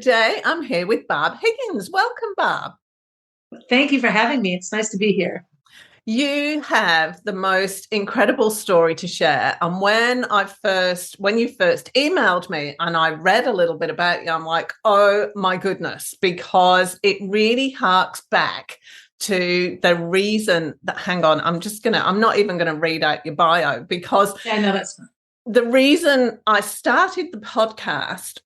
today I'm here with Barb Higgins. Welcome, Barb. Thank you for having me. It's nice to be here. You have the most incredible story to share. And when you first emailed me and I read a little bit about you, I'm like, oh my goodness, because it really harks back to the reason that, hang on, I'm not even going to read out your bio because Yeah, I know that's fine. the reason I started the podcast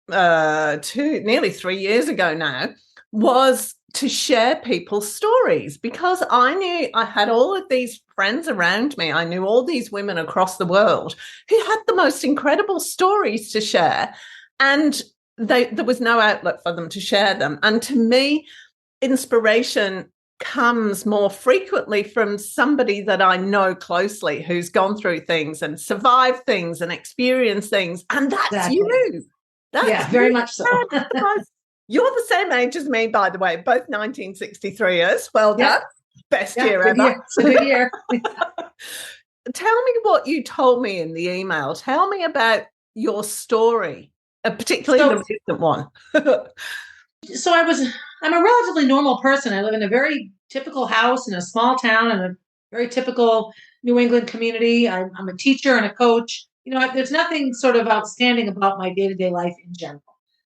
nearly 3 years ago now was to share people's stories because I knew I had all of these friends around me. I knew all these women across the world who had the most incredible stories to share. And there was no outlet for them to share them. And to me, inspiration comes more frequently from somebody that I know closely who's gone through things and survived things and experienced things. And that's Exactly. you. That's Yeah, very much so. You're the same age as me, by the way, both 1963ers. Well done. Yep. Best Yeah, year good ever. year. It's a good year. Tell me what you told me in the email. Tell me about your story, particularly So, the recent one. I'm a relatively normal person. I live in a very typical house in a small town in a very typical New England community. I'm a teacher and a coach. There's nothing sort of outstanding about my day-to-day life in general.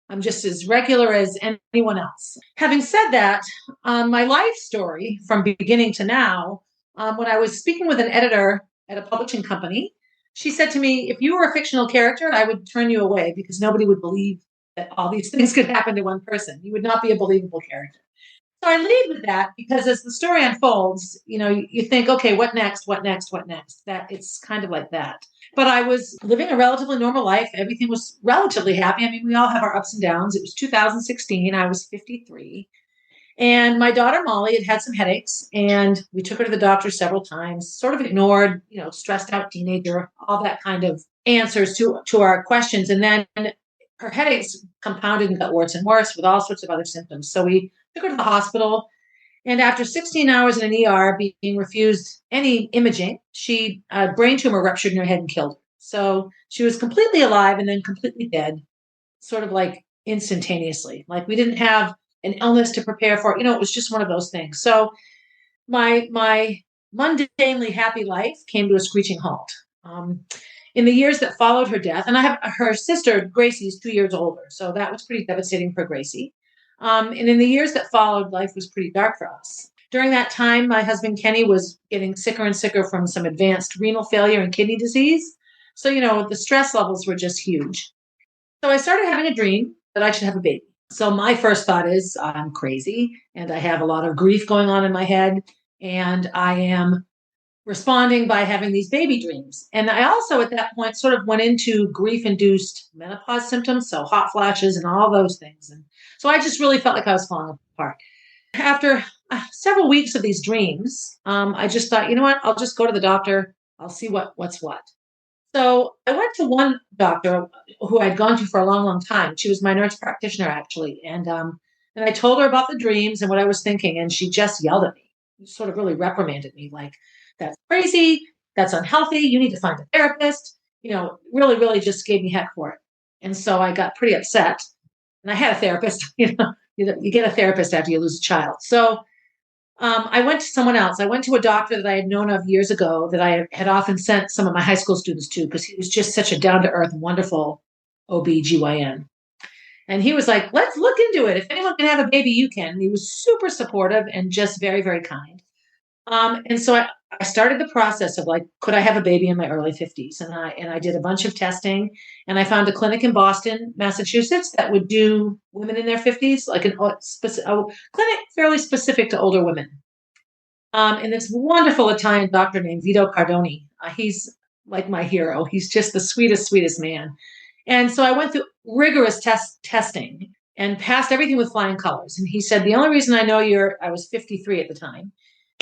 I'm just as regular as anyone else. Having said that, my life story from beginning to now, when I was speaking with an editor at a publishing company, she said to me, if you were a fictional character, I would turn you away because nobody would believe that all these things could happen to one person. You would not be a believable character. So I lead with that because as the story unfolds, you think, okay, what next? What next? What next? That it's kind of like that. But I was living a relatively normal life. Everything was relatively happy. I mean, we all have our ups and downs. It was 2016. I was 53. And my daughter Molly had some headaches, and we took her to the doctor several times, sort of ignored, stressed out teenager, all that kind of answers to our questions. And then her headaches compounded and got worse and worse with all sorts of other symptoms. So we took her to the hospital. And after 16 hours in an ER being refused any imaging, a brain tumor ruptured in her head and killed her. So she was completely alive and then completely dead, sort of like instantaneously. Like we didn't have an illness to prepare for. It was just one of those things. So my mundanely happy life came to a screeching halt. In the years that followed her death, and I have her sister, Gracie, is 2 years older. So that was pretty devastating for Gracie. And in the years that followed, life was pretty dark for us. During that time, my husband, Kenny, was getting sicker and sicker from some advanced renal failure and kidney disease. So, the stress levels were just huge. So I started having a dream that I should have a baby. So my first thought is I'm crazy and I have a lot of grief going on in my head and I am responding by having these baby dreams. And I also at that point sort of went into grief-induced menopause symptoms, so hot flashes and all those things. And so I just really felt like I was falling apart. After several weeks of these dreams, I just thought, you know what, I'll just go to the doctor. I'll see what's what. So I went to one doctor who I'd gone to for a long, long time. She was my nurse practitioner, actually. And I told her about the dreams and what I was thinking. And she just yelled at me, sort of really reprimanded me, like, that's crazy. That's unhealthy. You need to find a therapist. Really, really just gave me heck for it. And so I got pretty upset. And I had a therapist. You get a therapist after you lose a child. So I went to someone else. I went to a doctor that I had known of years ago that I had often sent some of my high school students to because he was just such a down-to-earth, wonderful OB/GYN. And he was like, let's look into it. If anyone can have a baby, you can. And he was super supportive and just very, very kind. And so I started the process of like, could I have a baby in my early 50s? And I did a bunch of testing and I found a clinic in Boston, Massachusetts that would do women in their 50s, like a clinic fairly specific to older women. And this wonderful Italian doctor named Vito Cardoni. He's like my hero. He's just the sweetest, sweetest man. And so I went through rigorous testing and passed everything with flying colors. And he said, the only reason I know I was 53 at the time,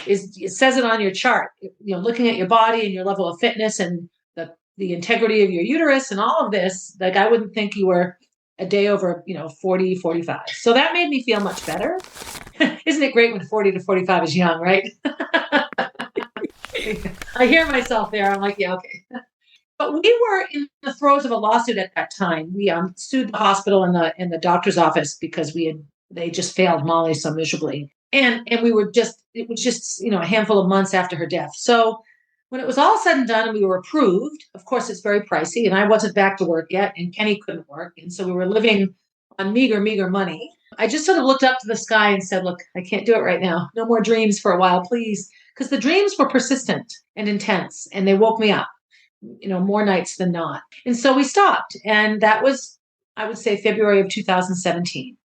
is it says it on your chart, looking at your body and your level of fitness and the integrity of your uterus and all of this, like I wouldn't think you were a day over, 40, 45. So that made me feel much better. Isn't it great when 40 to 45 is young, right? I hear myself there. I'm like, yeah, okay. But we were in the throes of a lawsuit at that time. We sued the hospital and the doctor's office because they just failed Molly so miserably. And we were just, it was just, a handful of months after her death. So when it was all said and done and we were approved, of course, it's very pricey. And I wasn't back to work yet, and Kenny couldn't work. And so we were living on meager money. I just sort of looked up to the sky and said, look, I can't do it right now. No more dreams for a while, please. Because the dreams were persistent and intense, and they woke me up, more nights than not. And so we stopped. And that was, I would say, February of 2017.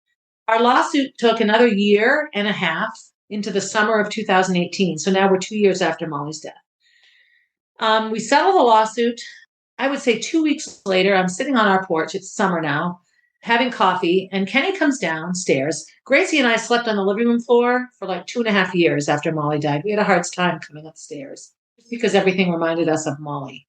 Our lawsuit took another year and a half into the summer of 2018. So now we're 2 years after Molly's death. We settled the lawsuit. I would say 2 weeks later, I'm sitting on our porch. It's summer now, having coffee, and Kenny comes downstairs. Gracie and I slept on the living room floor for like 2.5 years after Molly died. We had a hard time coming upstairs because everything reminded us of Molly.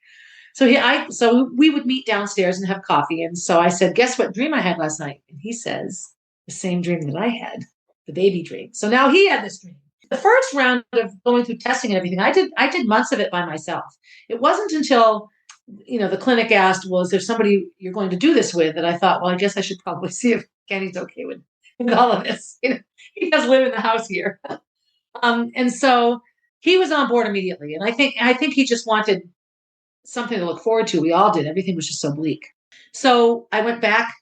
So we would meet downstairs and have coffee. And so I said, guess what dream I had last night? And he says, the same dream that I had, the baby dream. So now he had this dream. The first round of going through testing and everything, I did months of it by myself. It wasn't until, the clinic asked, well, is there somebody you're going to do this with? And I thought, well, I guess I should probably see if Kenny's okay with all of this. He does live in the house here. And so he was on board immediately. And I think he just wanted something to look forward to. We all did. Everything was just so bleak. So I went back,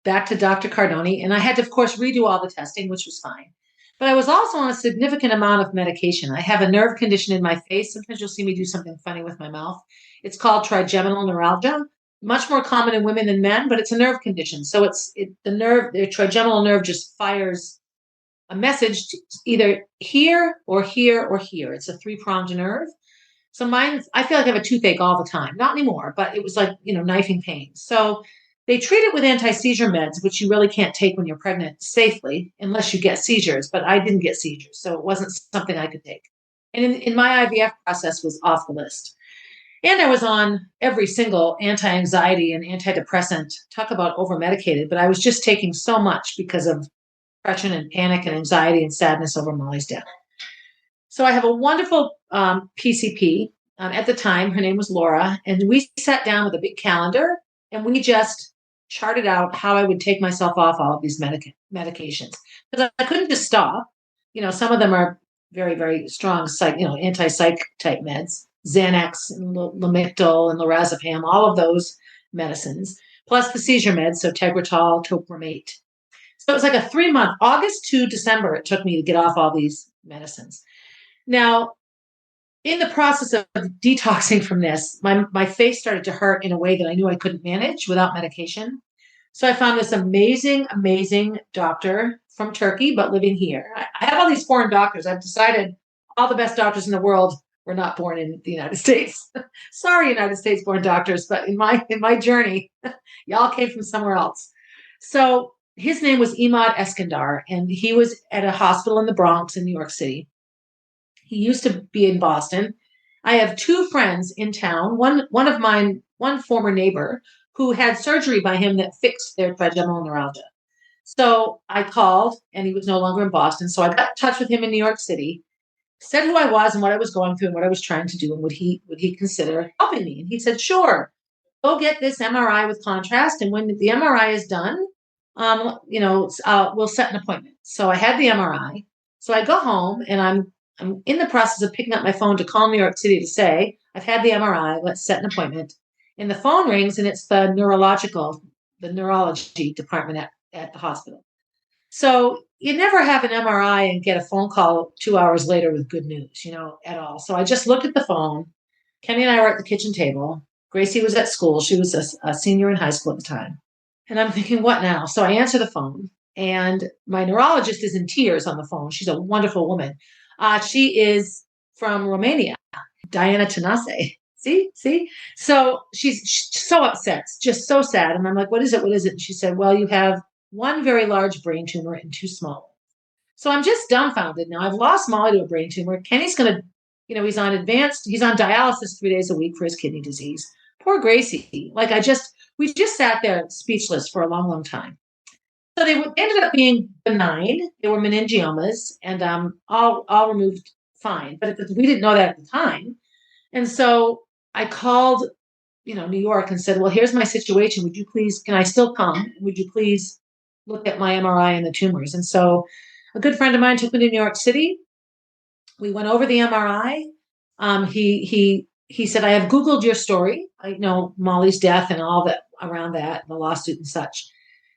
back to Dr. Cardoni, and I had to, of course, redo all the testing, which was fine. But I was also on a significant amount of medication. I have a nerve condition in my face. Sometimes you'll see me do something funny with my mouth. It's called trigeminal neuralgia, much more common in women than men, but it's a nerve condition. So the trigeminal nerve just fires a message to either here or here or here. It's a 3-pronged nerve. So I feel like I have a toothache all the time. Not anymore, but it was like, knifing pain. So they treat it with anti-seizure meds, which you really can't take when you're pregnant safely unless you get seizures. But I didn't get seizures, so it wasn't something I could take. And in my IVF process was off the list. And I was on every single anti-anxiety and antidepressant. Talk about over-medicated, but I was just taking so much because of depression and panic and anxiety and sadness over Molly's death. So I have a wonderful PCP. At the time, her name was Laura, and we sat down with a big calendar, and we just charted out how I would take myself off all of these medications. Because I couldn't just stop. Some of them are very, very strong anti-psych type meds, Xanax, and Lamictal, and lorazepam, all of those medicines, plus the seizure meds, so Tegretol, topiramate. So it was like a 3-month, August to December, it took me to get off all these medicines. Now, in the process of detoxing from this, my face started to hurt in a way that I knew I couldn't manage without medication. So I found this amazing, amazing doctor from Turkey, but living here. I have all these foreign doctors. I've decided all the best doctors in the world were not born in the United States. Sorry, United States born doctors, but in my journey, y'all came from somewhere else. So his name was Imad Eskandar, and he was at a hospital in the Bronx in New York City. He used to be in Boston. I have 2 friends in town. One former neighbor who had surgery by him that fixed their trigeminal neuralgia. So I called, and he was no longer in Boston. So I got in touch with him in New York City, said who I was and what I was going through and what I was trying to do, and would he consider helping me? And he said, sure, go get this MRI with contrast, and when the MRI is done, we'll set an appointment. So I had the MRI. So I go home, and I'm in the process of picking up my phone to call New York City to say, I've had the MRI, let's set an appointment. And the phone rings, and it's the neurology department at the hospital. So you never have an MRI and get a phone call 2 hours later with good news, at all. So I just looked at the phone. Kenny and I were at the kitchen table. Gracie was at school. She was a senior in high school at the time. And I'm thinking, what now? So I answer the phone, and my neurologist is in tears on the phone. She's a wonderful woman. She is from Romania, Diana Tanase. See? So she's so upset, just so sad. And I'm like, what is it? What is it? And she said, well, you have 1 very large brain tumor and 2 small ones. So I'm just dumbfounded now. I've lost Molly to a brain tumor. Kenny's going to, he's on dialysis 3 days a week for his kidney disease. Poor Gracie. We just sat there speechless for a long, long time. So they ended up being benign. They were meningiomas, and all removed fine. But we didn't know that at the time. And so I called New York and said, well, here's my situation. Can I still come? Would you please look at my MRI and the tumors? And so a good friend of mine took me to New York City. We went over the MRI. He said, I have Googled your story. I know Molly's death and all that around that, the lawsuit and such.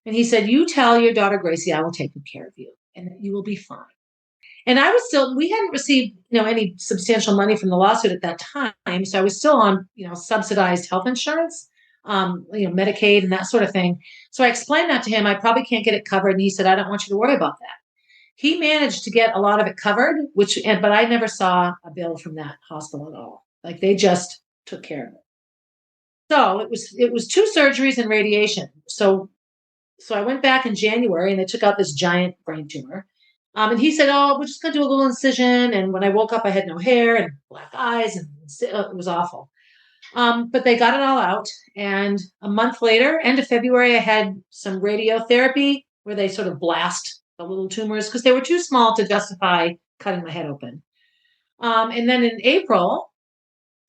And he said, you tell your daughter, Gracie, I will take good care of you and you will be fine. And we hadn't received, any substantial money from the lawsuit at that time. So I was still on, subsidized health insurance, Medicaid and that sort of thing. So I explained that to him. I probably can't get it covered. And he said, I don't want you to worry about that. He managed to get a lot of it covered, but I never saw a bill from that hospital at all. Like they just took care of it. So it was 2 surgeries and radiation. So I went back in January and they took out this giant brain tumor. And he said, oh, we're just going to do a little incision. And when I woke up, I had no hair and black eyes, and it was awful. But they got it all out. And a month later, end of February, I had some radiotherapy where they sort of blast the little tumors because they were too small to justify cutting my head open. And then in April,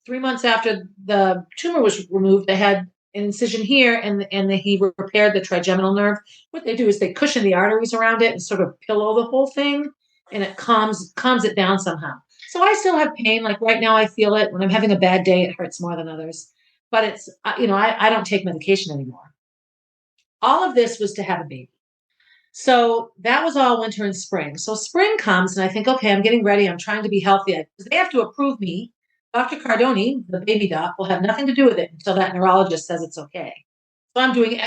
3 months after the tumor was removed, they had an incision here, and he repaired the trigeminal nerve. What they do is they cushion the arteries around it and sort of pillow the whole thing, and it calms it down somehow. So I still have pain. Like right now, I feel it. When I'm having a bad day, it hurts more than others. But it's, I don't take medication anymore. All of this was to have a baby. So that was all winter and spring. So spring comes, and I think, okay, I'm getting ready. I'm trying to be healthy. Because they have to approve me. Dr. Cardoni, the baby doc, will have nothing to do with it until that neurologist says it's okay. So I'm doing,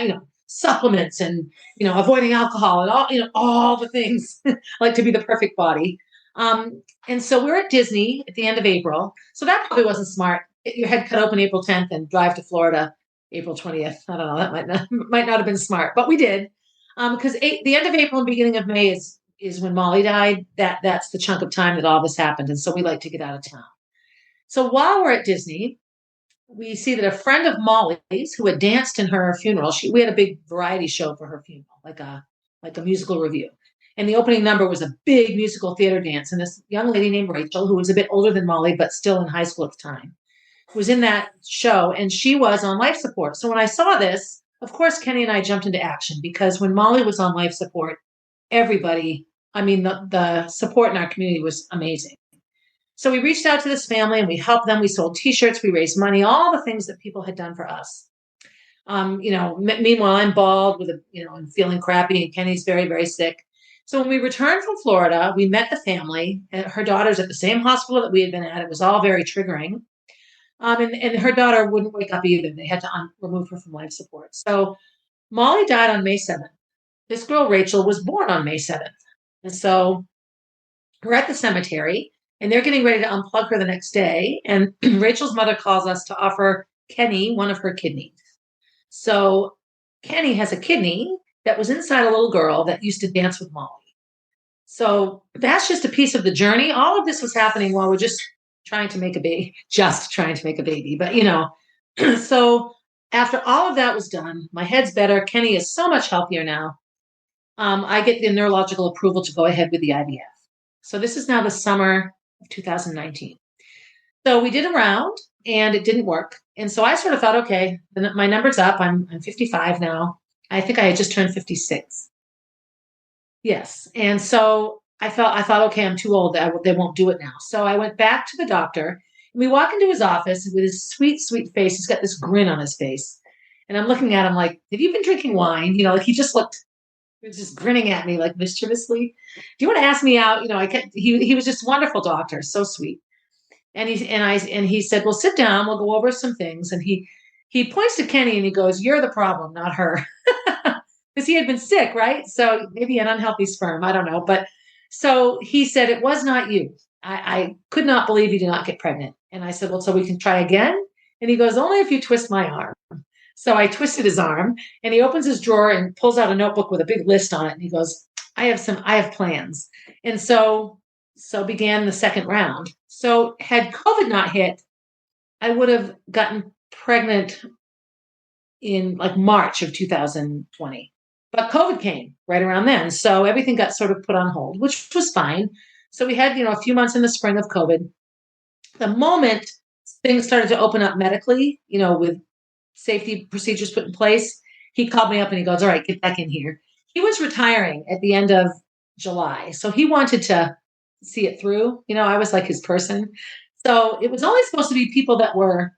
supplements and, avoiding alcohol and all the things like to be the perfect body. And so we're at Disney at the end of April. So that probably wasn't smart. Get your head cut open April 10th and drive to Florida April 20th. I don't know. That might not have been smart, but we did. Because the end of April and beginning of May is when Molly died. That's the chunk of time that all this happened. And so we like to get out of town. So while we're at Disney, we see that a friend of Molly's who had danced in her funeral, we had a big variety show for her funeral, like a musical review. And the opening number was a big musical theater dance. And this young lady named Rachel, who was a bit older than Molly, but still in high school at the time, was in that show, and she was on life support. So when I saw this, of course, Kenny and I jumped into action, because when Molly was on life support, the support in our community was amazing. So we reached out to this family and we helped them. We sold T-shirts, we raised money, all the things that people had done for us. Meanwhile, I'm bald and feeling crappy, and Kenny's very, very sick. So when we returned from Florida, we met the family, and her daughter's at the same hospital that we had been at. It was all very triggering. And her daughter wouldn't wake up either. They had to remove her from life support. So Molly died on May 7th. This girl, Rachel, was born on May 7th. And so we're at the cemetery, and they're getting ready to unplug her the next day. And Rachel's mother calls us to offer Kenny one of her kidneys. So Kenny has a kidney that was inside a little girl that used to dance with Molly. So that's just a piece of the journey. All of this was happening while we're just trying to make a baby. But, so after all of that was done, my head's better. Kenny is so much healthier now. I get the neurological approval to go ahead with the IVF. So this is now the summer of 2019. So we did a round and it didn't work. And so I sort of thought, okay, my number's up. I'm 55 now. I think I had just turned 56. Yes. And so I thought, okay, I'm too old. They won't do it now. So I went back to the doctor. And we walk into his office with his sweet, sweet face. He's got this grin on his face. And I'm looking at him like, have you been drinking wine? He just looked, he was just grinning at me like mischievously. Do you want to ask me out? He was just a wonderful doctor, so sweet. And he said, well, sit down. We'll go over some things. And he points to Kenny and he goes, you're the problem, not her. Because he had been sick, right? So maybe an unhealthy sperm. I don't know. But so he said, it was not you. I could not believe you did not get pregnant. And I said, well, so we can try again? And he goes, only if you twist my arm. So I twisted his arm, and he opens his drawer and pulls out a notebook with a big list on it. And he goes, I have plans. And so began the second round. So had COVID not hit, I would have gotten pregnant in like March of 2020. But COVID came right around then. So everything got sort of put on hold, which was fine. So we had, a few months in the spring of COVID. The moment things started to open up medically, with safety procedures put in place. He called me up and he goes, all right, get back in here. He was retiring at the end of July. So he wanted to see it through. I was like his person. So it was only supposed to be people that were,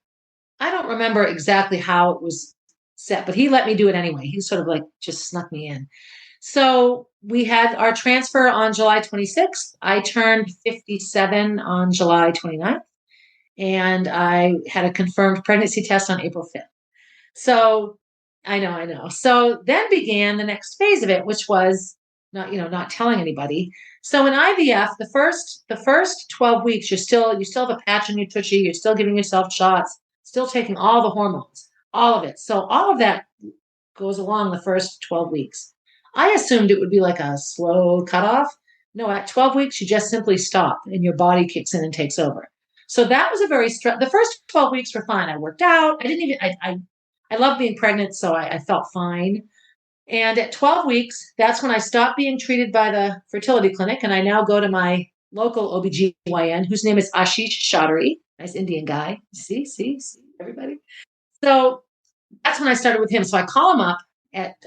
I don't remember exactly how it was set, but he let me do it anyway. He sort of like just snuck me in. So we had our transfer on July 26th. I turned 57 on July 29th, and I had a confirmed pregnancy test on April 5th. So I know. So then began the next phase of it, which was not telling anybody. So in IVF, the first 12 weeks, you still have a patch on your tushy, you're still giving yourself shots, still taking all the hormones, all of it. So all of that goes along the first 12 weeks. I assumed it would be like a slow cutoff. No, at 12 weeks, you just simply stop and your body kicks in and takes over. So that was the first 12 weeks were fine. I worked out. I love being pregnant, so I felt fine. And at 12 weeks, that's when I stopped being treated by the fertility clinic. And I now go to my local OBGYN, whose name is Ashish Chaudhary. Nice Indian guy. See, everybody. So that's when I started with him. So I call him up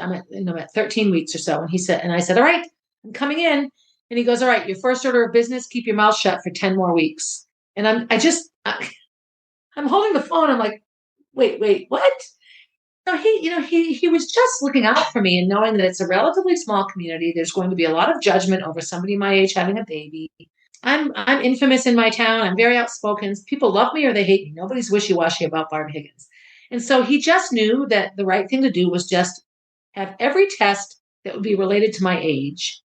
I'm at 13 weeks or so. And I said, all right, I'm coming in. And he goes, all right, your first order of business, keep your mouth shut for 10 more weeks. And I'm holding the phone. I'm like, wait, what? So he was just looking out for me and knowing that it's a relatively small community. There's going to be a lot of judgment over somebody my age having a baby. I'm infamous in my town. I'm very outspoken. People love me or they hate me. Nobody's wishy-washy about Barb Higgins. And so he just knew that the right thing to do was just have every test that would be related to my age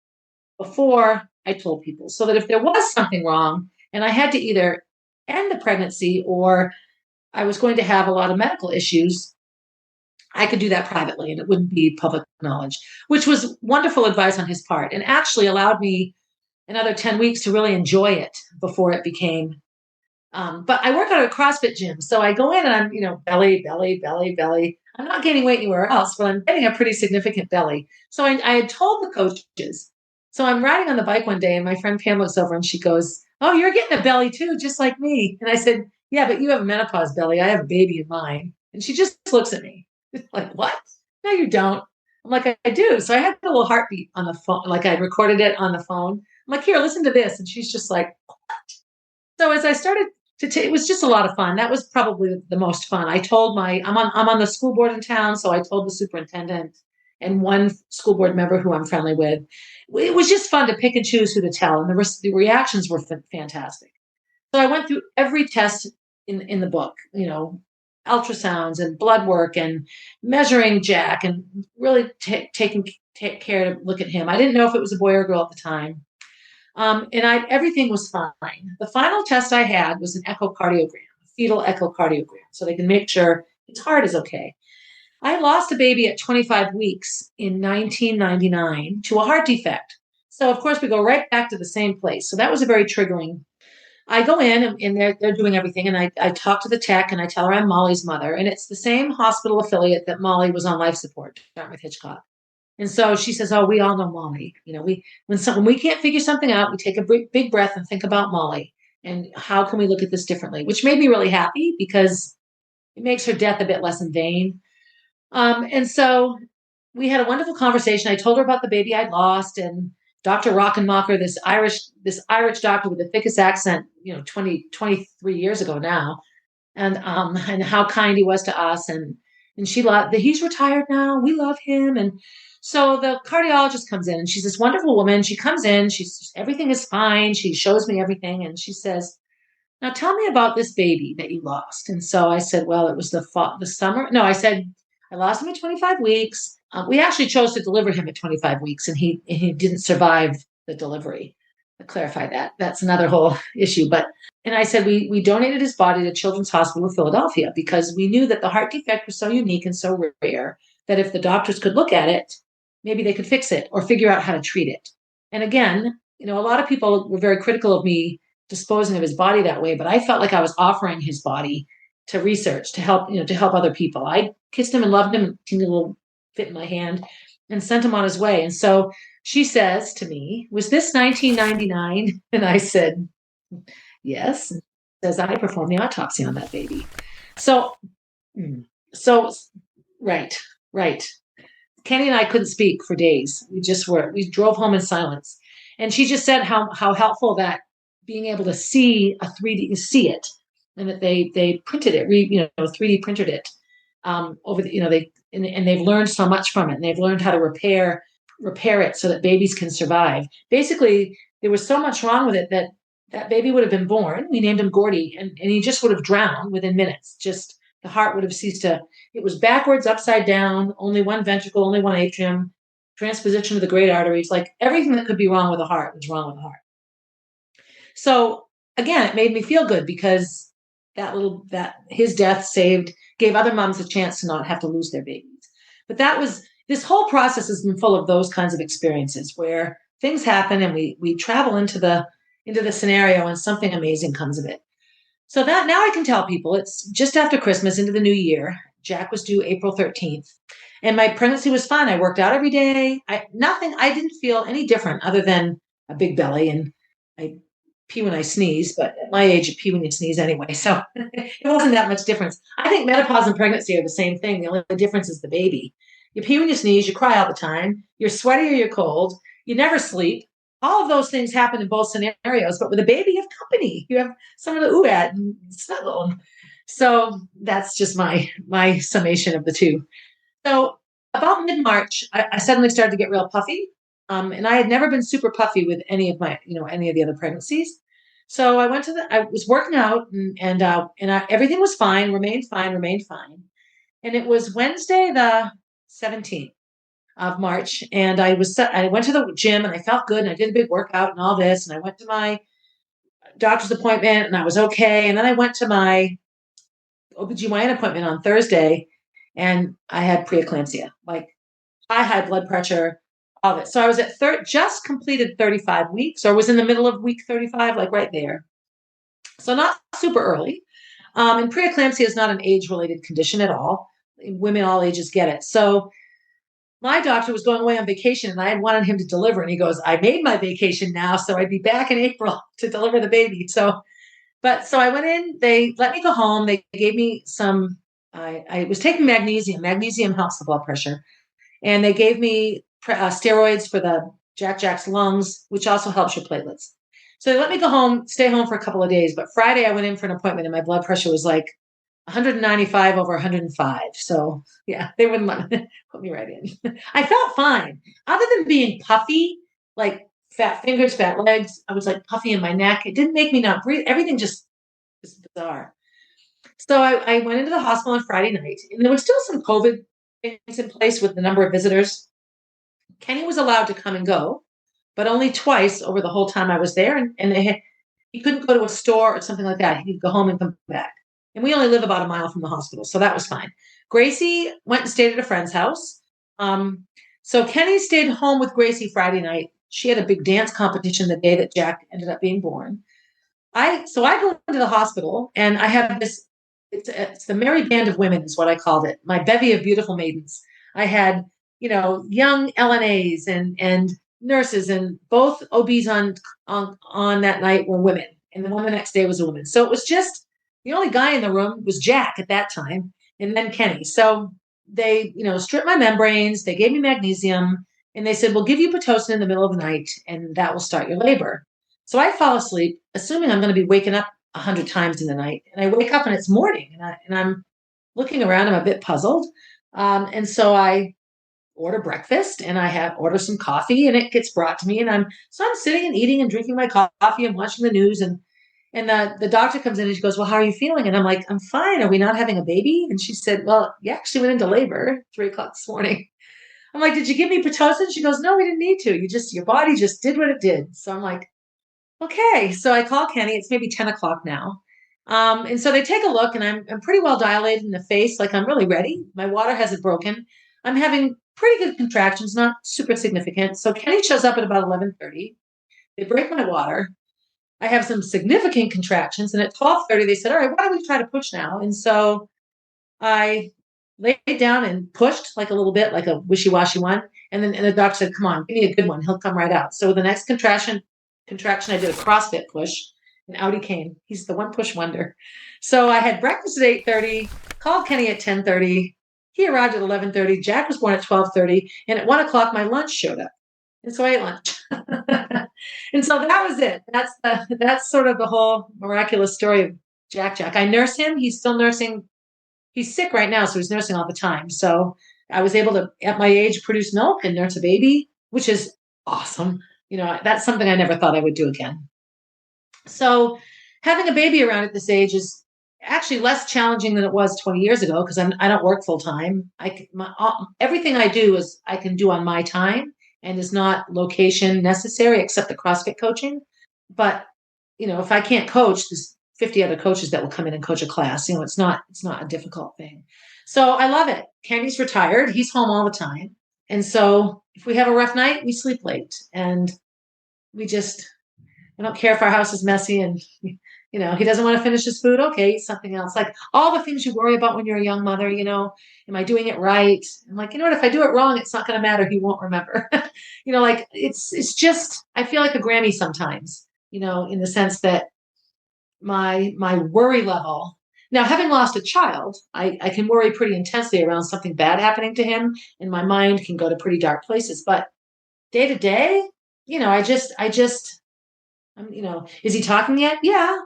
before I told people, so that if there was something wrong and I had to either end the pregnancy or I was going to have a lot of medical issues, I could do that privately and it wouldn't be public knowledge, which was wonderful advice on his part and actually allowed me another 10 weeks to really enjoy it before it became. But I work at a CrossFit gym. So I go in and I'm, belly. I'm not gaining weight anywhere else, but I'm getting a pretty significant belly. So I had told the coaches. So I'm riding on the bike one day and my friend Pam looks over and she goes, oh, you're getting a belly too, just like me. And I said, yeah, but you have a menopause belly. I have a baby in mine. And she just looks at me like, what? No, you don't. I'm like, I do. So I had a little heartbeat on the phone. Like I recorded it on the phone. I'm like, here, listen to this. And she's just like, what? So as I started it was just a lot of fun. That was probably the most fun. I told I'm on the school board in town. So I told the superintendent and one school board member who I'm friendly with. It was just fun to pick and choose who to tell. And the reactions were fantastic. So I went through every test in the book, ultrasounds and blood work and measuring Jack and really taking care to look at him. I didn't know if it was a boy or a girl at the time. Everything was fine. The final test I had was an echocardiogram, a fetal echocardiogram, so they can make sure its heart is okay. I lost a baby at 25 weeks in 1999 to a heart defect. So of course we go right back to the same place. So that was a very triggering. I go in and they're doing everything. And I talk to the tech and I tell her I'm Molly's mother. And it's the same hospital affiliate that Molly was on life support, Dartmouth Hitchcock. And so she says, oh, we all know Molly. When we can't figure something out, we take a big breath and think about Molly and how can we look at this differently, which made me really happy because it makes her death a bit less in vain. And so we had a wonderful conversation. I told her about the baby I'd lost and Dr. Rockenmacher, this Irish doctor with the thickest accent, 23 years ago now, and how kind he was to us. And she loved that he's retired now. We love him. And so the cardiologist comes in and she's this wonderful woman. She comes in, everything is fine. She shows me everything. And she says, now tell me about this baby that you lost. And so I said, well, it was the summer. No, I said, I lost him at 25 weeks. We actually chose to deliver him at 25 weeks and he didn't survive the delivery. I'll clarify that. That's another whole issue. And I said, we donated his body to Children's Hospital of Philadelphia because we knew that the heart defect was so unique and so rare that if the doctors could look at it, maybe they could fix it or figure out how to treat it. And again, a lot of people were very critical of me disposing of his body that way, but I felt like I was offering his body to research, to help other people. I kissed him and loved him, teeny little fit in my hand, and sent him on his way. And so she says to me, was this 1999? And I said, yes. And says, I performed the autopsy on that baby. So So, right, right. Kenny and I couldn't speak for days. We drove home in silence. And she just said how helpful that being able to see a 3D, see it, and that they printed it, 3D printed it over the, and they've learned so much from it, and they've learned how to repair it so that babies can survive. Basically, there was so much wrong with it that that baby would have been born. We named him Gordy, and he just would have drowned within minutes. Just the heart would have ceased to. It was backwards, upside down, only one ventricle, only one atrium, transposition of the great arteries. Like everything that could be wrong with the heart was wrong with the heart. So again, it made me feel good because that his death gave other moms a chance to not have to lose their babies. But this whole process has been full of those kinds of experiences where things happen and we travel into the scenario and something amazing comes of it. So that now I can tell people it's just after Christmas into the new year. Jack was due April 13th. And my pregnancy was fun. I worked out every day. I didn't feel any different other than a big belly, and I pee when I sneeze, but at my age, you pee when you sneeze anyway. So it wasn't that much difference. I think menopause and pregnancy are the same thing. The only difference is the baby. You pee when you sneeze, you cry all the time, you're sweaty or you're cold, you never sleep. All of those things happen in both scenarios, but with a baby, you have company. You have someone to ooh at and snuggle. So that's just my summation of the two. So about mid-March, I suddenly started to get real puffy. And I had never been super puffy with any of the other pregnancies. So I was working out everything was fine, remained fine. And it was Wednesday, the 17th of March. And I went to the gym and I felt good and I did a big workout and all this. And I went to my doctor's appointment and I was okay. And then I went to my OBGYN appointment on Thursday and I had preeclampsia, like high blood pressure, all of it. So I was at just completed 35 weeks, or was in the middle of week 35, like right there. So not super early. And preeclampsia is not an age-related condition at all. Women all ages get it. So my doctor was going away on vacation and I had wanted him to deliver. And he goes, I made my vacation now, so I'd be back in April to deliver the baby. So I went in, they let me go home. They gave me I was taking magnesium. Magnesium helps the blood pressure. And they gave me steroids for the Jack's lungs, which also helps your platelets. So they let me stay home for a couple of days. But Friday I went in for an appointment and my blood pressure was like 195 over 105. So yeah, they wouldn't let me put me right in. I felt fine. Other than being puffy, like fat fingers, fat legs, I was like puffy in my neck. It didn't make me not breathe. Everything just was bizarre. So I went into the hospital on Friday night, and there was still some COVID things in place with the number of visitors. Kenny was allowed to come and go, but only twice over the whole time I was there. And he couldn't go to a store or something like that. He could go home and come back. And we only live about a mile from the hospital, so that was fine. Gracie went and stayed at a friend's house. So Kenny stayed home with Gracie Friday night. She had a big dance competition the day that Jack ended up being born. I go into the hospital and I have this. It's the merry band of women is what I called it. My bevy of beautiful maidens. I had young LNAs and nurses, and both OBs on that night were women, and the one the next day was a woman. So it was just the only guy in the room was Jack at that time, and then Kenny. So they stripped my membranes. They gave me magnesium, and they said, we'll give you Pitocin in the middle of the night, and that will start your labor. So I fall asleep, assuming I'm going to be waking up 100 times in the night. And I wake up and it's morning and I'm looking around. I'm a bit puzzled. And so I order breakfast and order some coffee and it gets brought to me. And I'm sitting and eating and drinking my coffee and watching the news. And the doctor comes in and she goes, well, how are you feeling? And I'm like, I'm fine. Are we not having a baby? And she said, well, you actually went into labor 3:00 this morning. I'm like, did you give me Pitocin? She goes, no, we didn't need to. Your body just did what it did. So I'm like, okay, so I call Kenny. It's maybe 10 o'clock now. And so they take a look and I'm pretty well dilated in the face. Like I'm really ready. My water hasn't broken. I'm having pretty good contractions, not super significant. So Kenny shows up at about 11:30. They break my water. I have some significant contractions. And at 12:30, they said, all right, why don't we try to push now? And so I laid down and pushed like a little bit, like a wishy-washy one. And then the doctor said, come on, give me a good one. He'll come right out. So the next contraction, I did a CrossFit push and out he came. He's the one push wonder. So I had breakfast at 8:30, Called Kenny at 10:30. He arrived at 11:30. Jack was born at 12:30. And at 1 o'clock, my lunch showed up. And so I ate lunch. And so that was it. That's sort of the whole miraculous story of Jack. I nurse him. He's still nursing. He's sick right now, so he's nursing all the time. So I was able to, at my age, produce milk and nurse a baby, which is awesome. That's something I never thought I would do again. So having a baby around at this age is actually less challenging than it was 20 years ago because I don't work full time. Everything I do is I can do on my time and is not location necessary except the CrossFit coaching. But if I can't coach, there's 50 other coaches that will come in and coach a class. It's not a difficult thing. So I love it. Kenny's retired. He's home all the time. And so if we have a rough night, we sleep late and I don't care if our house is messy and, he doesn't want to finish his food. Okay, eat something else. Like all the things you worry about when you're a young mother, am I doing it right? I'm like, what, if I do it wrong, it's not going to matter. He won't remember. It's just, I feel like a Grammy sometimes, in the sense that my worry level. Now, having lost a child, I can worry pretty intensely around something bad happening to him, and my mind can go to pretty dark places. But day to day, is he talking yet? Yeah.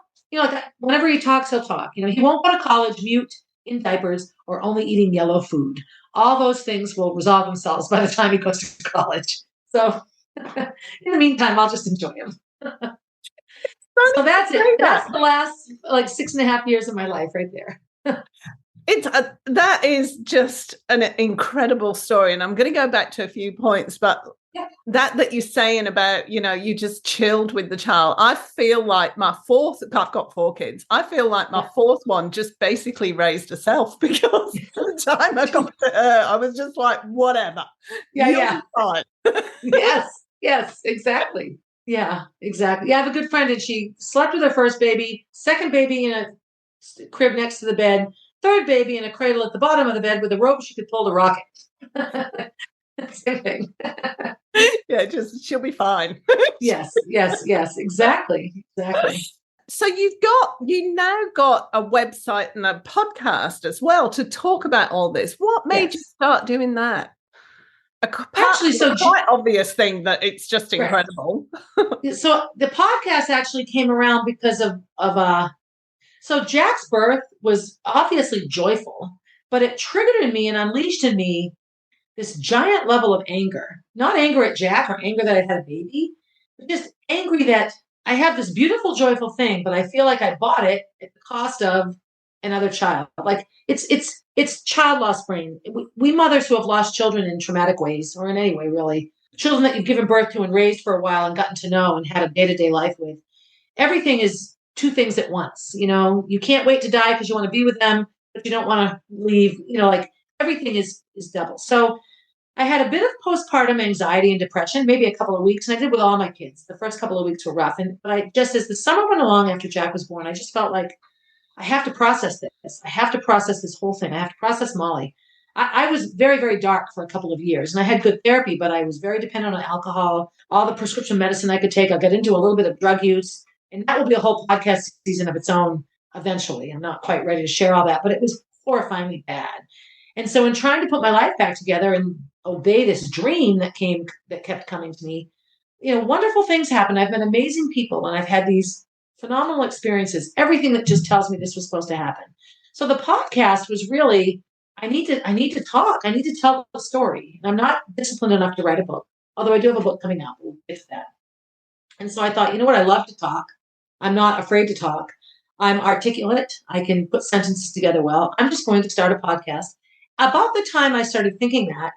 Whenever he talks, he'll talk. He won't go to college mute, in diapers, or only eating yellow food. All those things will resolve themselves by the time he goes to college. So in the meantime, I'll just enjoy him. So that's it. That's the last 6.5 years of my life right there. That is just an incredible story. And I'm going to go back to a few points, but that you're saying about, you just chilled with the child. I feel like I've got 4 kids. I feel like my 4th one just basically raised herself because the time I got to her, I was just like, whatever. Yeah. Fine. Yes, exactly. Yeah, exactly. Yeah, I have a good friend and she slept with her first baby, second baby in a crib next to the bed, third baby in a cradle at the bottom of the bed with a rope she could pull to rocket. Same thing. Yeah, she'll be fine. Yes, exactly. So you now got a website and a podcast as well to talk about all this. What made you start doing that? Actually, so quite obvious thing that it's just incredible. So the podcast actually came around because of so Jack's birth was obviously joyful, but it triggered in me and unleashed in me this giant level of anger. Not anger at Jack or anger that I had a baby, but just angry that I have this beautiful, joyful thing, but I feel like I bought it at the cost of another child. Like it's child loss brain. We mothers who have lost children in traumatic ways, or in any way, really, children that you've given birth to and raised for a while and gotten to know and had a day-to-day life with. Everything is 2 things at once. You can't wait to die because you want to be with them, but you don't want to leave. Everything is double. So I had a bit of postpartum anxiety and depression, maybe a couple of weeks, and I did with all my kids. The first couple of weeks were rough, but as the summer went along after Jack was born, I just felt like I have to process this. I have to process this whole thing. I have to process Molly. I was very, very dark for a couple of years, and I had good therapy, but I was very dependent on alcohol, all the prescription medicine I could take. I'll get into a little bit of drug use, and that will be a whole podcast season of its own eventually. I'm not quite ready to share all that, but it was horrifyingly bad. And so in trying to put my life back together and obey this dream that kept coming to me, wonderful things happened. I've met amazing people, and I've had these phenomenal experiences, everything that just tells me this was supposed to happen. So the podcast was really, I need to talk. I need to tell the story. I'm not disciplined enough to write a book, although I do have a book coming out. We'll get to that. And so I thought, you know what? I love to talk. I'm not afraid to talk. I'm articulate. I can put sentences together well. I'm just going to start a podcast. About the time I started thinking that,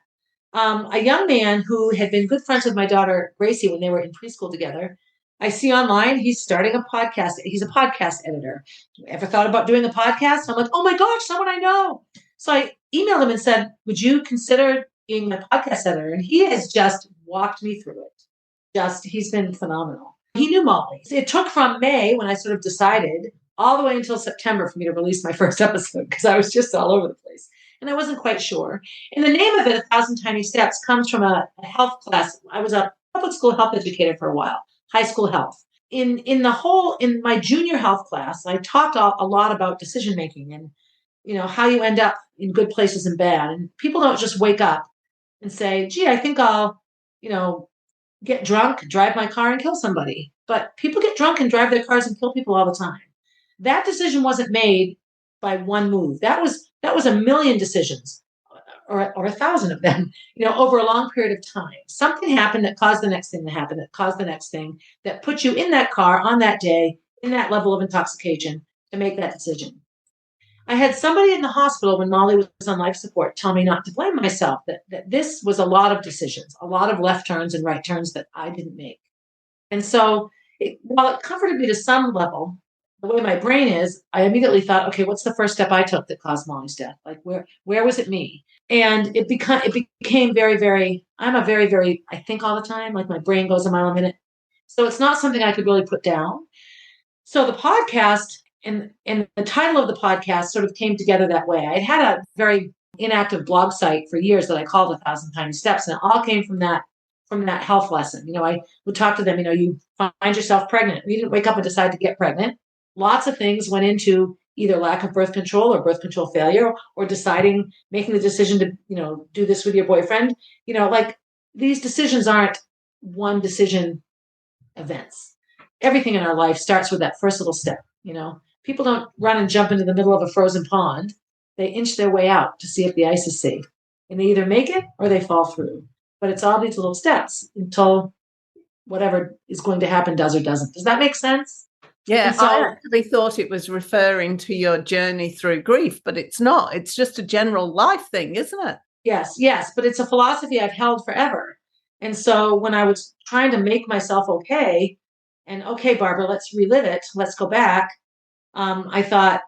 a young man who had been good friends with my daughter, Gracie, when they were in preschool together, I see online, he's starting a podcast. He's a podcast editor. Ever thought about doing a podcast? I'm like, oh my gosh, someone I know. So I emailed him and said, would you consider being my podcast editor? And he has just walked me through it. He's been phenomenal. He knew Molly. It took from May, when I sort of decided, all the way until September for me to release my first episode, because I was just all over the place. And I wasn't quite sure. And the name of it, 1,000 Tiny Steps, comes from a health class. I was a public school health educator for a while, high school health. In my junior health class, I talked a lot about decision making and how you end up in good places and bad. And people don't just wake up and say, gee, I think I'll, get drunk, drive my car and kill somebody. But people get drunk and drive their cars and kill people all the time. That decision wasn't made by one move. That was a million decisions or 1,000 of them, over a long period of time. Something happened that caused the next thing to happen, that caused the next thing, that put you in that car on that day, in that level of intoxication to make that decision. I had somebody in the hospital when Molly was on life support tell me not to blame myself, that this was a lot of decisions, a lot of left turns and right turns that I didn't make. And so while it comforted me to some level, the way my brain is, I immediately thought, okay, what's the first step I took that caused Molly's death? Like where was it me? And it became very, very, I'm a very, very, I think all the time, like my brain goes a mile a minute. So it's not something I could really put down. So the podcast and the title of the podcast sort of came together that way. I had a very inactive blog site for years that I called 1,000 Tiny Steps, and it all came from that health lesson. I would talk to them, you find yourself pregnant. We didn't wake up and decide to get pregnant. Lots of things went into either lack of birth control or birth control failure, or making the decision to, do this with your boyfriend. Like these decisions aren't one decision events. Everything in our life starts with that first little step. People don't run and jump into the middle of a frozen pond. They inch their way out to see if the ice is safe. And they either make it or they fall through. But it's all these little steps until whatever is going to happen does or doesn't. Does that make sense? Yeah, so, I actually thought it was referring to your journey through grief, but it's not. It's just a general life thing, isn't it? Yes. But it's a philosophy I've held forever. And so when I was trying to make myself okay, and okay, Barbara, let's relive it. Let's go back. I thought,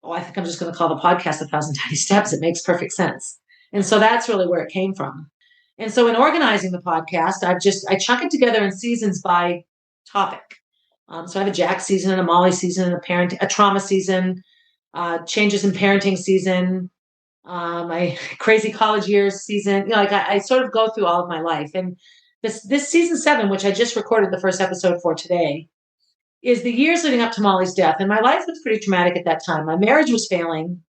I think I'm just going to call the podcast 1,000 Tiny Steps. It makes perfect sense. And so that's really where it came from. And so in organizing the podcast, I chuck it together in seasons by topic. So I have a Jack season and a Molly season and a trauma season, changes in parenting season, my crazy college years season. I sort of go through all of my life. And this season 7, which I just recorded the first episode for today, is the years leading up to Molly's death. And my life was pretty traumatic at that time. My marriage was failing.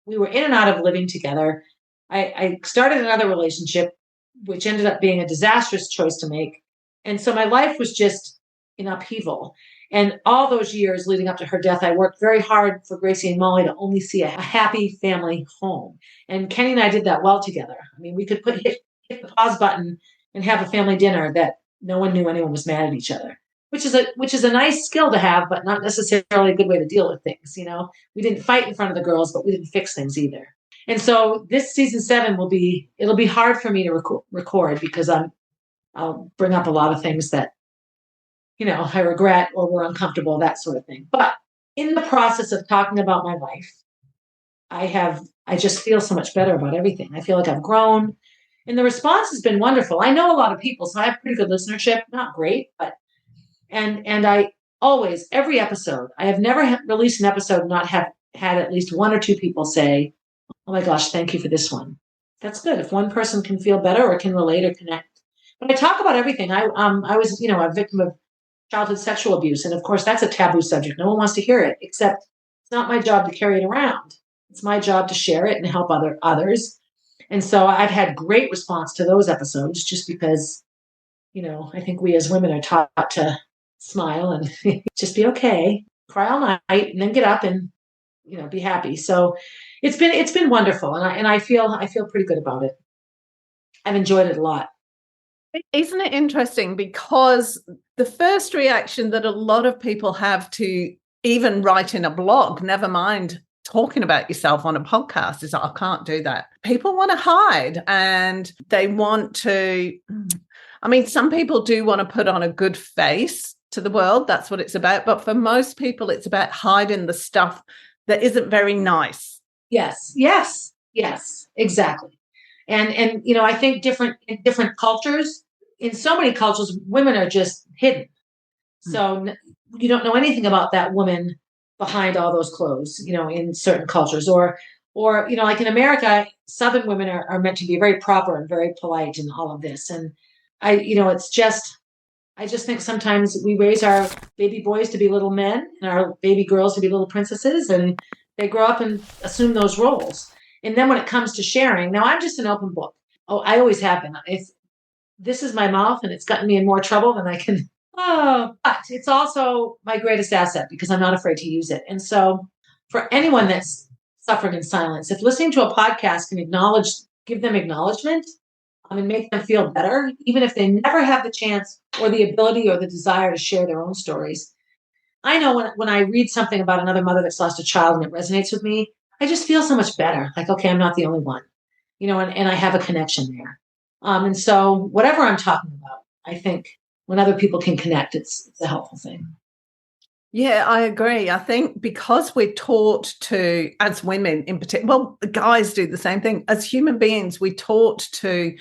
We were in and out of living together. I started another relationship, which ended up being a disastrous choice to make. And so my life was just in upheaval. And all those years leading up to her death, I worked very hard for Gracie and Molly to only see a happy family home. And Kenny and I did that well together. I mean, we could hit the pause button and have a family dinner that no one knew anyone was mad at each other, which is a nice skill to have, but not necessarily a good way to deal with things. We didn't fight in front of the girls, but we didn't fix things either. And so this season 7 it'll be hard for me to record because I'll bring up a lot of things that, I regret or were uncomfortable, that sort of thing. But in the process of talking about my life, I just feel so much better about everything. I feel like I've grown, and the response has been wonderful. I know a lot of people, so I have pretty good listenership. Not great, but and I always, every episode, I have never released an episode and not have had at least one or two people say, "Oh my gosh, thank you for this one." That's good. If one person can feel better or can relate or connect. But I talk about everything. I was, a victim of childhood sexual abuse. And of course, that's a taboo subject. No one wants to hear it, except it's not my job to carry it around. It's my job to share it and help others. And so I've had great response to those episodes just because, I think we as women are taught to smile and just be okay, cry all night, and then get up and, be happy. So it's been wonderful. And I feel pretty good about it. I've enjoyed it a lot. Isn't it interesting? Because the first reaction that a lot of people have to even write in a blog, never mind talking about yourself on a podcast, is I can't do that. People want to hide and they want to, some people do want to put on a good face to the world. That's what it's about. But for most people, it's about hiding the stuff that isn't very nice. Yes, exactly. And I think in different cultures, in so many cultures, women are just hidden. So you don't know anything about that woman behind all those clothes, in certain cultures. Or like in America, Southern women are meant to be very proper and very polite in all of this. And I just think sometimes we raise our baby boys to be little men and our baby girls to be little princesses. And They grow up and assume those roles. And then when it comes to sharing, now I'm just an open book. Oh, I always have been. This is my mouth, and it's gotten me in more trouble than I can. Oh, but it's also my greatest asset because I'm not afraid to use it. And so, for anyone that's suffering in silence, if listening to a podcast can give them acknowledgement, and make them feel better, even if they never have the chance or the ability or the desire to share their own stories. I know when I read something about another mother that's lost a child and it resonates with me, I just feel so much better. Like, okay, I'm not the only one, and I have a connection there. And so whatever I'm talking about, I think when other people can connect, it's a helpful thing. Yeah, I agree. I think because we're taught to, as women in particular, well, guys do the same thing. As human beings, we're taught to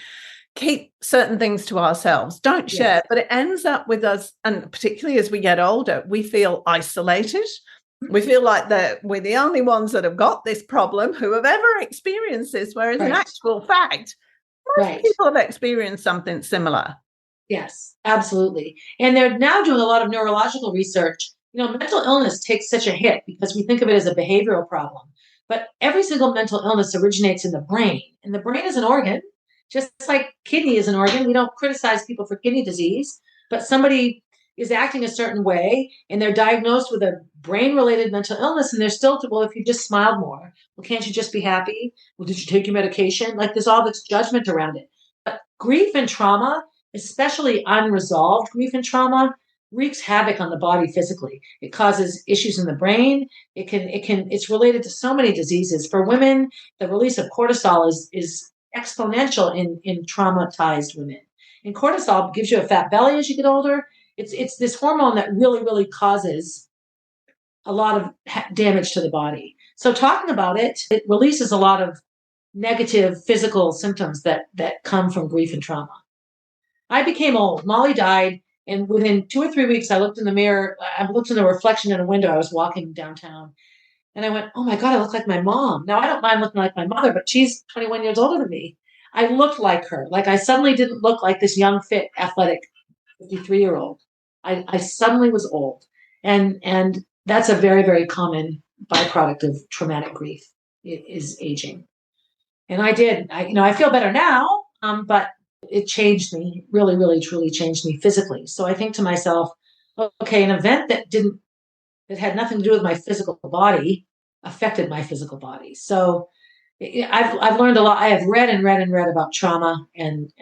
keep certain things to ourselves, don't share, yes. But it ends up with us, and particularly as we get older, we feel isolated. We feel like that we're the only ones that have got this problem who have ever experienced this, whereas in actual fact, most people have experienced something similar. Yes, absolutely. And they're now doing a lot of neurological research. Mental illness takes such a hit because we think of it as a behavioral problem. But every single mental illness originates in the brain. And the brain is an organ, just like kidney is an organ. We don't criticize people for kidney disease, but somebody is acting a certain way and they're diagnosed with a brain-related mental illness and they're still, well, if you just smiled more, well, can't you just be happy? Well, did you take your medication? Like there's all this judgment around it. But grief and trauma, especially unresolved grief and trauma, wreaks havoc on the body physically. It causes issues in the brain. It's related to so many diseases. For women, the release of cortisol is exponential in traumatized women. And cortisol gives you a fat belly as you get older. It's this hormone that really, really causes a lot of damage to the body. So talking about it releases a lot of negative physical symptoms that come from grief and trauma. I became old. Molly died, and within 2 or 3 weeks, I looked in the mirror. I looked in the reflection in a window. I was walking downtown, and I went, "Oh my God, I look like my mom." Now I don't mind looking like my mother, but she's 21 years older than me. I looked like her. Like I suddenly didn't look like this young, fit, athletic 53-year-old. I suddenly was old, and that's a very, very common byproduct of traumatic grief is aging. And I feel better now, but it changed me, really, really, truly changed me physically. So I think to myself, okay, an event that had nothing to do with my physical body affected my physical body. So I've learned a lot. I have read and read and read about trauma, and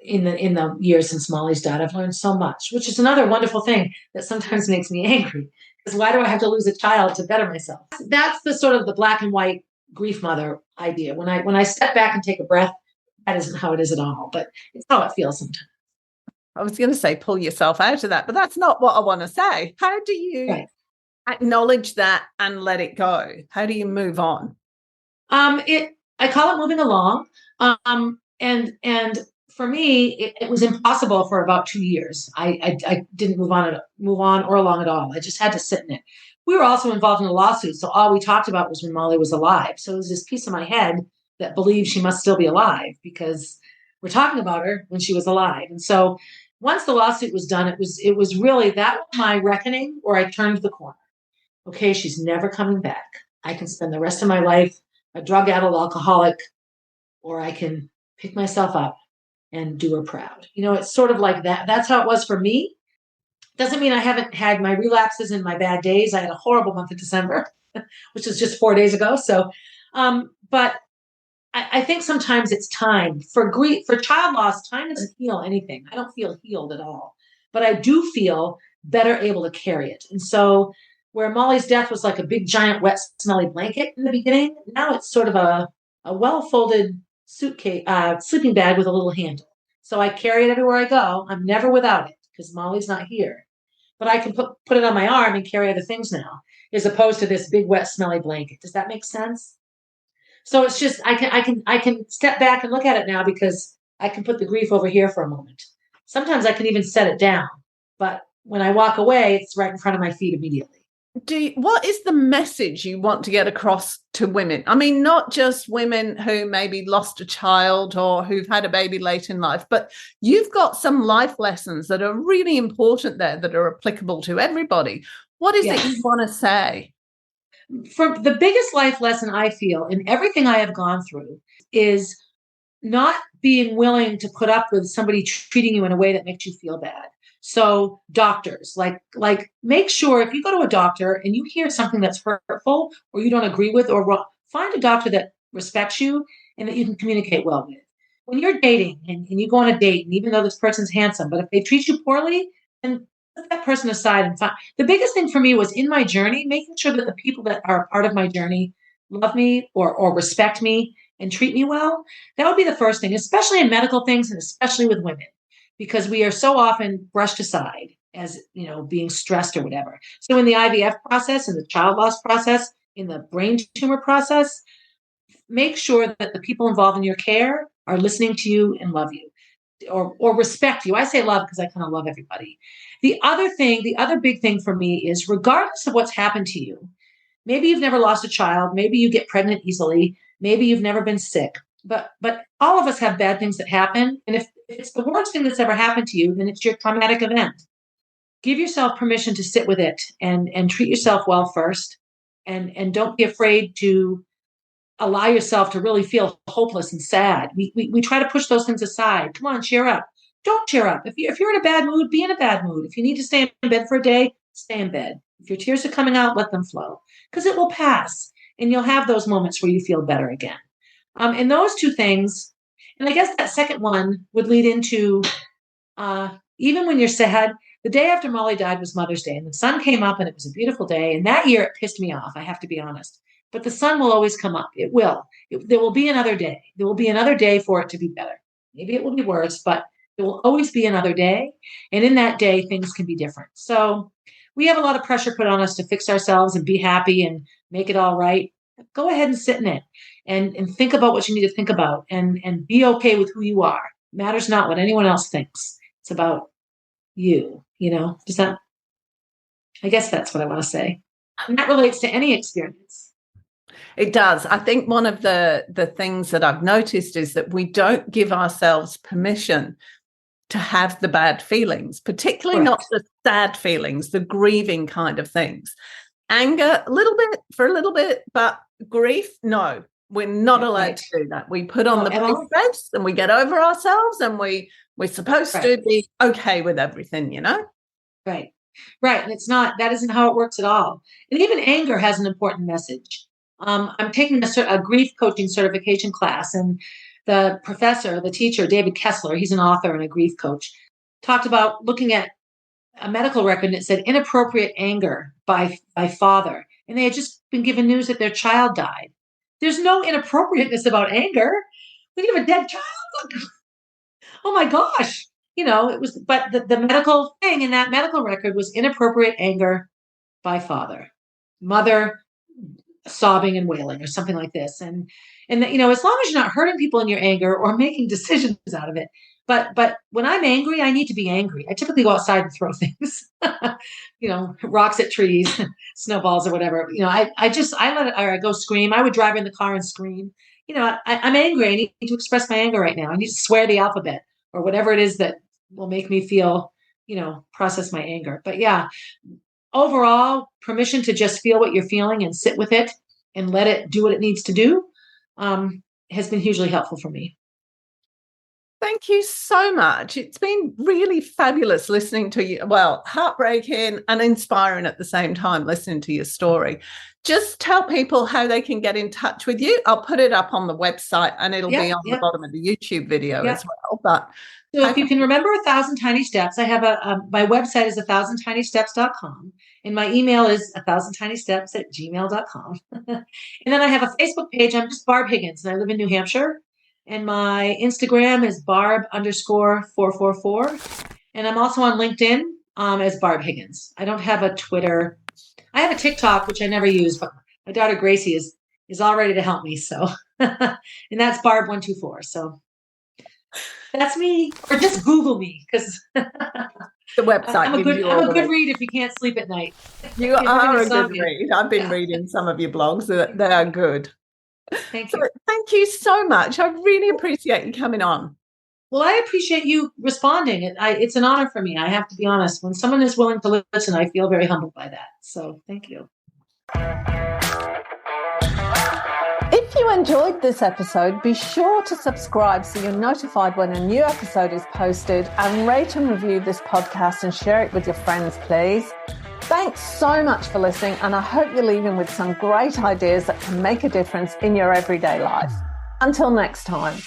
in the years since Molly's died, I've learned so much, which is another wonderful thing that sometimes makes me angry. Because why do I have to lose a child to better myself? That's the sort of the black and white grief mother idea. When I step back and take a breath, that isn't how it is at all, but it's how it feels sometimes. I was going to say pull yourself out of that, but that's not what I want to say. How do you acknowledge that and let it go? How do you move on? I call it moving along. And for me, it was impossible for about 2 years. I didn't move on or along at all. I just had to sit in it. We were also involved in a lawsuit, so all we talked about was when Molly was alive. So it was this piece of my head that believed she must still be alive because we're talking about her when she was alive. And so once the lawsuit was done, it was really that was my reckoning where I turned the corner. Okay, she's never coming back. I can spend the rest of my life a drug-addled alcoholic, or I can pick myself up and do her proud. It's sort of like that. That's how it was for me. Doesn't mean I haven't had my relapses and my bad days. I had a horrible month of December, which was just 4 days ago. So, but I think sometimes it's time for grief, for child loss. Time doesn't heal anything. I don't feel healed at all, but I do feel better able to carry it. And so where Molly's death was like a big, giant, wet, smelly blanket in the beginning, now it's sort of a well-folded suitcase, sleeping bag with a little handle. So I carry it everywhere I go. I'm never without it because Molly's not here. But I can put it on my arm and carry other things now, as opposed to this big, wet, smelly blanket. Does that make sense? So it's just I can step back and look at it now because I can put the grief over here for a moment. Sometimes I can even set it down, but when I walk away, it's right in front of my feet immediately. What is the message you want to get across to women? I mean, not just women who maybe lost a child or who've had a baby late in life, but you've got some life lessons that are really important there that are applicable to everybody. What is it you want to say? For the biggest life lesson I feel in everything I have gone through is not being willing to put up with somebody treating you in a way that makes you feel bad. So doctors, like make sure if you go to a doctor and you hear something that's hurtful or you don't agree with or wrong, find a doctor that respects you and that you can communicate well with. When you're dating and you go on a date, and even though this person's handsome, but if they treat you poorly, then put that person aside and find. The biggest thing for me was in my journey, making sure that the people that are a part of my journey love me or respect me and treat me well. That would be the first thing, especially in medical things and especially with women, because we are so often brushed aside as, being stressed or whatever. So in the IVF process, in the child loss process, in the brain tumor process, make sure that the people involved in your care are listening to you and love you or respect you. I say love because I kind of love everybody. The other big thing for me is regardless of what's happened to you, maybe you've never lost a child, maybe you get pregnant easily, maybe you've never been sick, but all of us have bad things that happen. And if it's the worst thing that's ever happened to you, then it's your traumatic event. Give yourself permission to sit with it and treat yourself well first. And don't be afraid to allow yourself to really feel hopeless and sad. We try to push those things aside. Come on, cheer up. Don't cheer up. If you're in a bad mood, be in a bad mood. If you need to stay in bed for a day, stay in bed. If your tears are coming out, let them flow because it will pass and you'll have those moments where you feel better again. And those two things, and I guess that second one would lead into even when you're sad, the day after Molly died was Mother's Day and the sun came up and it was a beautiful day. And that year it pissed me off. I have to be honest. But the sun will always come up. It will. There will be another day. There will be another day for it to be better. Maybe it will be worse, but there will always be another day. And in that day, things can be different. So we have a lot of pressure put on us to fix ourselves and be happy and make it all right. Go ahead and sit in it and think about what you need to think about and be okay with who you are. It matters not what anyone else thinks. It's about you, Does that, I guess that's what I want to say. And that relates to any experience. It does. I think one of the things that I've noticed is that we don't give ourselves permission to have the bad feelings, particularly Correct. not the sad feelings, the grieving kind of things. Anger, a little bit for a little bit, but grief, no, we're not allowed to do that. We put on the brave face and we get over ourselves and we're supposed to be okay with everything, Right. Right. And that isn't how it works at all. And even anger has an important message. I'm taking a grief coaching certification class, and the professor, the teacher, David Kessler, he's an author and a grief coach, talked about looking at a medical record and it said inappropriate anger by father. And they had just been given news that their child died. There's no inappropriateness about anger. We have a dead child. Oh my gosh. It was, but the medical thing in that medical record was inappropriate anger by father, mother sobbing and wailing or something like this. And as long as you're not hurting people in your anger or making decisions out of it. But when I'm angry, I need to be angry. I typically go outside and throw things, rocks at trees, snowballs or whatever. I let it, or I go scream. I would drive in the car and scream. I'm angry. I need to express my anger right now. I need to swear the alphabet or whatever it is that will make me feel, process my anger. But yeah, overall, permission to just feel what you're feeling and sit with it and let it do what it needs to do has been hugely helpful for me. Thank you so much. It's been really fabulous listening to you. Well, heartbreaking and inspiring at the same time, listening to your story. Just tell people how they can get in touch with you. I'll put it up on the website and it'll be on the bottom of the YouTube video as well. But so if you can remember 1,000 Tiny Steps, I have my website is 1,000tinysteps.com and my email is 1,000tinysteps@gmail.com. And then I have a Facebook page. I'm just Barb Higgins and I live in New Hampshire. And my Instagram is Barb_444. And I'm also on LinkedIn as Barb Higgins. I don't have a Twitter. I have a TikTok, which I never use, but my daughter Gracie is all ready to help me. So, and that's Barb124. So that's me. Or just Google me because the website. I'm a good read if you can't sleep at night. You are a good read. I've been reading some of your blogs. They are good. Thank you. So, thank you so much. I really appreciate you coming on. Well, I appreciate you responding. It's an honor for me. I have to be honest. When someone is willing to listen, I feel very humbled by that. So thank you. If you enjoyed this episode, be sure to subscribe so you're notified when a new episode is posted, and rate and review this podcast and share it with your friends, please. Thanks so much for listening, and I hope you're leaving with some great ideas that can make a difference in your everyday life. Until next time.